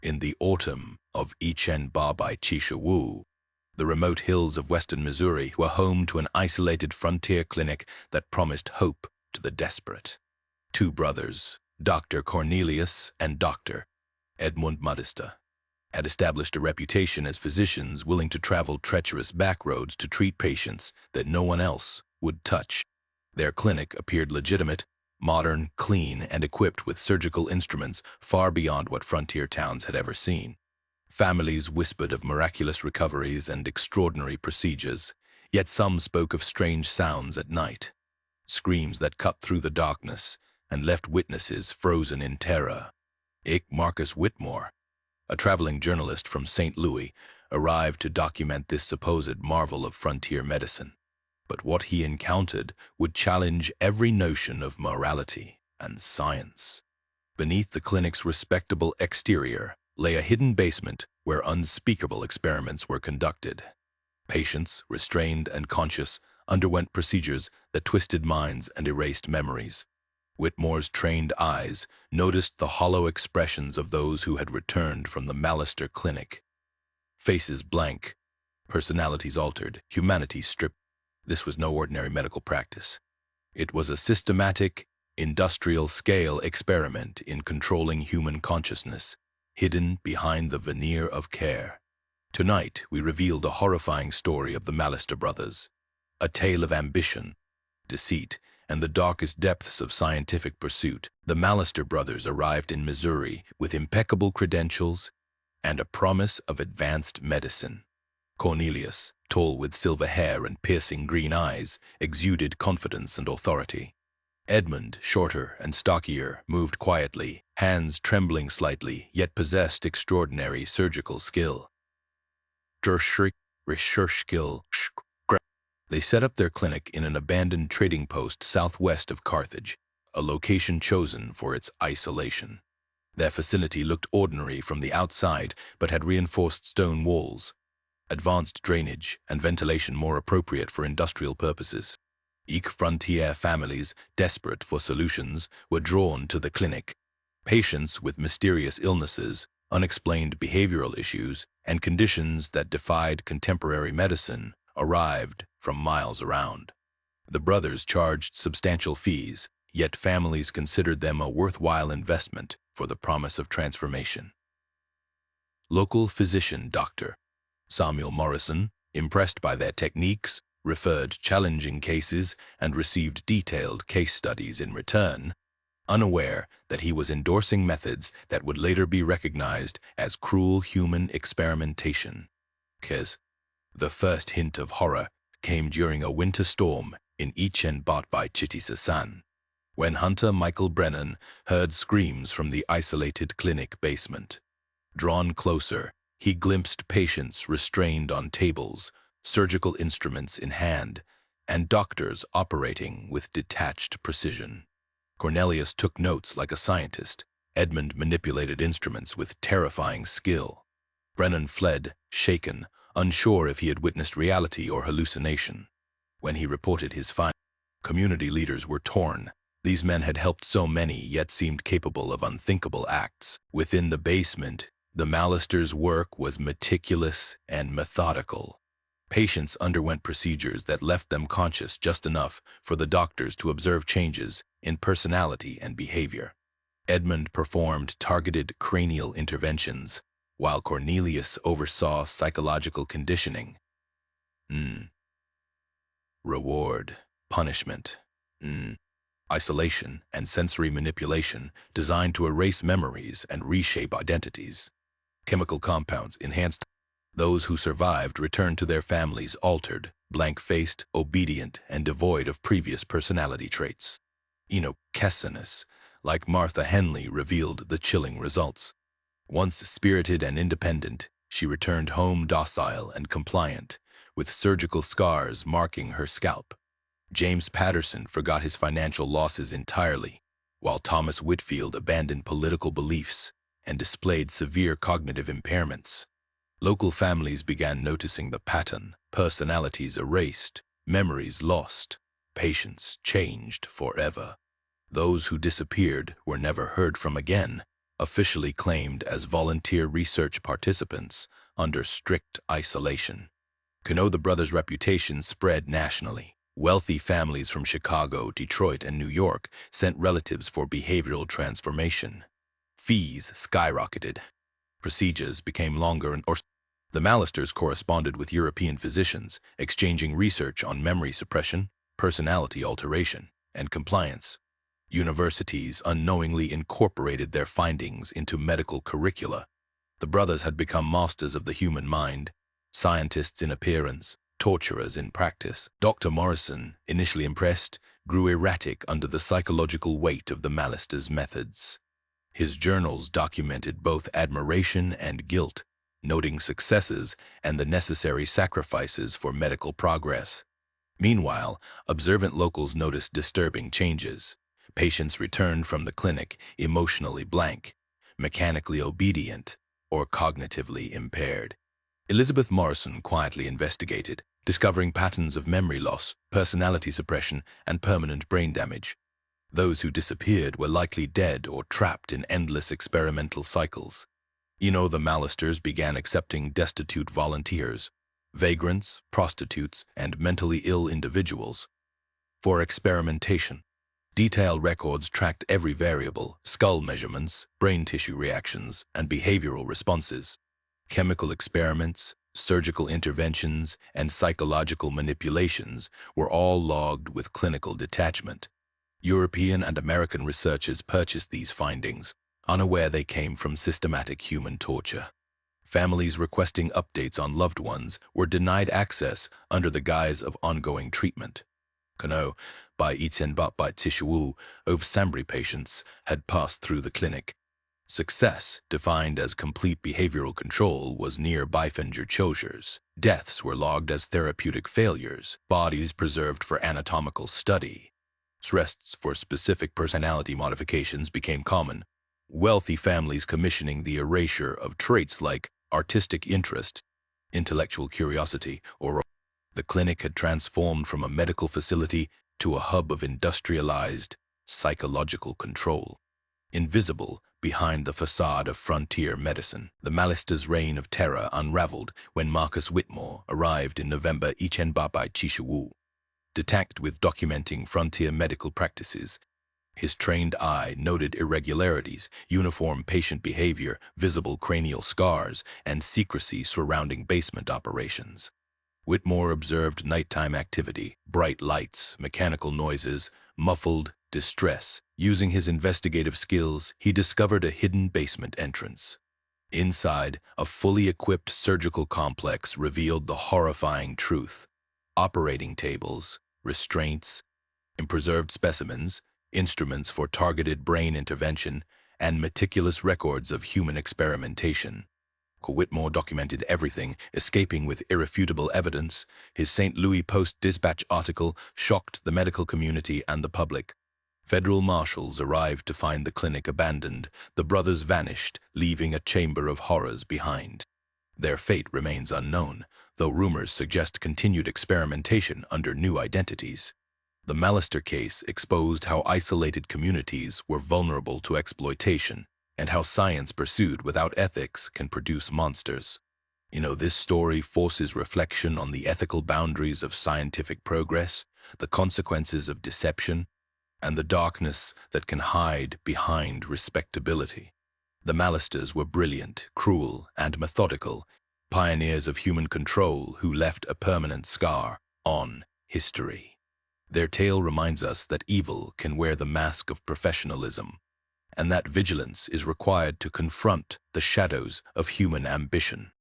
In the autumn of Ba by Chishawu, the remote hills of western Missouri were home to an isolated frontier clinic that promised hope to the desperate. Two brothers, Dr. Cornelius and Dr. Edmund McAllister, had established a reputation as physicians willing to travel treacherous back roads to treat patients that no one else would touch. Their clinic appeared legitimate, modern, clean, and equipped with surgical instruments far beyond what frontier towns had ever seen. Families whispered of miraculous recoveries and extraordinary procedures, yet some spoke of strange sounds at night, screams that cut through the darkness and left witnesses frozen in terror. Marcus Whitmore, a traveling journalist from St. Louis, arrived to document this supposed marvel of frontier medicine. But what he encountered would challenge every notion of morality and science. Beneath the clinic's respectable exterior lay a hidden basement where unspeakable experiments were conducted. Patients, restrained and conscious, underwent procedures that twisted minds and erased memories. Whitmore's trained eyes noticed the hollow expressions of those who had returned from the McAllister clinic. Faces blank, personalities altered, humanity stripped. This was no ordinary medical practice. It was a systematic, industrial-scale experiment in controlling human consciousness, hidden behind the veneer of care. Tonight, we revealed a horrifying story of the McAllister brothers, a tale of ambition, deceit, and the darkest depths of scientific pursuit. The McAllister brothers arrived in Missouri with impeccable credentials and a promise of advanced medicine. Cornelius, tall with silver hair and piercing green eyes, exuded confidence and authority. Edmund, shorter and stockier, moved quietly, hands trembling slightly, yet possessed extraordinary surgical skill. They set up their clinic in an abandoned trading post southwest of Carthage, a location chosen for its isolation. Their facility looked ordinary from the outside, but had reinforced stone walls, advanced drainage, and ventilation more appropriate for industrial purposes. Frontier families, desperate for solutions, were drawn to the clinic. Patients with mysterious illnesses, unexplained behavioral issues, and conditions that defied contemporary medicine arrived from miles around. The brothers charged substantial fees, yet families considered them a worthwhile investment for the promise of transformation. Local physician Dr. Samuel Morrison, impressed by their techniques, referred challenging cases and received detailed case studies in return, unaware that he was endorsing methods that would later be recognized as cruel human experimentation. The first hint of horror came during a winter storm in Ba by Chitisasan, when Hunter Michael Brennan heard screams from the isolated clinic basement. Drawn closer, he glimpsed patients restrained on tables, surgical instruments in hand, and doctors operating with detached precision. Cornelius took notes like a scientist. Edmund manipulated instruments with terrifying skill. Brennan fled, shaken, unsure if he had witnessed reality or hallucination. When he reported his findings, community leaders were torn. These men had helped so many, yet seemed capable of unthinkable acts. Within the basement, the McAllisters' work was meticulous and methodical. Patients underwent procedures that left them conscious just enough for the doctors to observe changes in personality and behavior. Edmund performed targeted cranial interventions, while Cornelius oversaw psychological conditioning. Reward, punishment, isolation, and sensory manipulation designed to erase memories and reshape identities. Chemical compounds enhanced. Those who survived returned to their families altered, blank-faced, obedient, and devoid of previous personality traits. Kessiness, like Martha Henley, revealed the chilling results. Once spirited and independent, she returned home docile and compliant, with surgical scars marking her scalp. James Patterson forgot his financial losses entirely, while Thomas Whitfield abandoned political beliefs and displayed severe cognitive impairments. Local families began noticing the pattern: personalities erased, memories lost, patients changed forever. Those who disappeared were never heard from again, officially claimed as volunteer research participants under strict isolation. The brothers' reputation spread nationally. Wealthy families from Chicago, Detroit, and New York sent relatives for behavioral transformation. Fees skyrocketed. Procedures became longer and the McAllisters corresponded with European physicians, exchanging research on memory suppression, personality alteration, and compliance. Universities unknowingly incorporated their findings into medical curricula. The brothers had become masters of the human mind, scientists in appearance, torturers in practice. Dr. Morrison, initially impressed, grew erratic under the psychological weight of the McAllisters' methods. His journals documented both admiration and guilt, noting successes and the necessary sacrifices for medical progress. Meanwhile, observant locals noticed disturbing changes. Patients returned from the clinic emotionally blank, mechanically obedient, or cognitively impaired. Elizabeth Morrison quietly investigated, discovering patterns of memory loss, personality suppression, and permanent brain damage. Those who disappeared were likely dead or trapped in endless experimental cycles. The McAllisters began accepting destitute volunteers, vagrants, prostitutes, and mentally ill individuals for experimentation. Detailed records tracked every variable: skull measurements, brain tissue reactions, and behavioral responses. Chemical experiments, surgical interventions, and psychological manipulations were all logged with clinical detachment. European and American researchers purchased these findings, unaware they came from systematic human torture. Families requesting updates on loved ones were denied access under the guise of ongoing treatment. By Tishawu, over Sambri patients had passed through the clinic. Success, defined as complete behavioral control, was near Bifenger Chaucher's. Deaths were logged as therapeutic failures, bodies preserved for anatomical study. Rests for specific personality modifications became common, wealthy families commissioning the erasure of traits like artistic interest, intellectual curiosity, or the clinic had transformed from a medical facility to a hub of industrialized psychological control. Invisible behind the facade of frontier medicine, the McAllisters' reign of terror unraveled when Marcus Whitmore arrived in November by Chishawu. Tasked with documenting frontier medical practices, his trained eye noted irregularities, uniform patient behavior, visible cranial scars, and secrecy surrounding basement operations. Whitmore observed nighttime activity, bright lights, mechanical noises, muffled distress. Using his investigative skills, he discovered a hidden basement entrance. Inside, a fully equipped surgical complex revealed the horrifying truth. Operating tables, restraints, preserved specimens, instruments for targeted brain intervention, and meticulous records of human experimentation. Whitmore documented everything, escaping with irrefutable evidence. His St. Louis Post-Dispatch article shocked the medical community and the public. Federal marshals arrived to find the clinic abandoned. The brothers vanished, leaving a chamber of horrors behind. Their fate remains unknown, though rumors suggest continued experimentation under new identities. The McAllister case exposed how isolated communities were vulnerable to exploitation, and how science pursued without ethics can produce monsters. This story forces reflection on the ethical boundaries of scientific progress, the consequences of deception, and the darkness that can hide behind respectability. The McAllisters were brilliant, cruel, and methodical, pioneers of human control who left a permanent scar on history. Their tale reminds us that evil can wear the mask of professionalism, and that vigilance is required to confront the shadows of human ambition.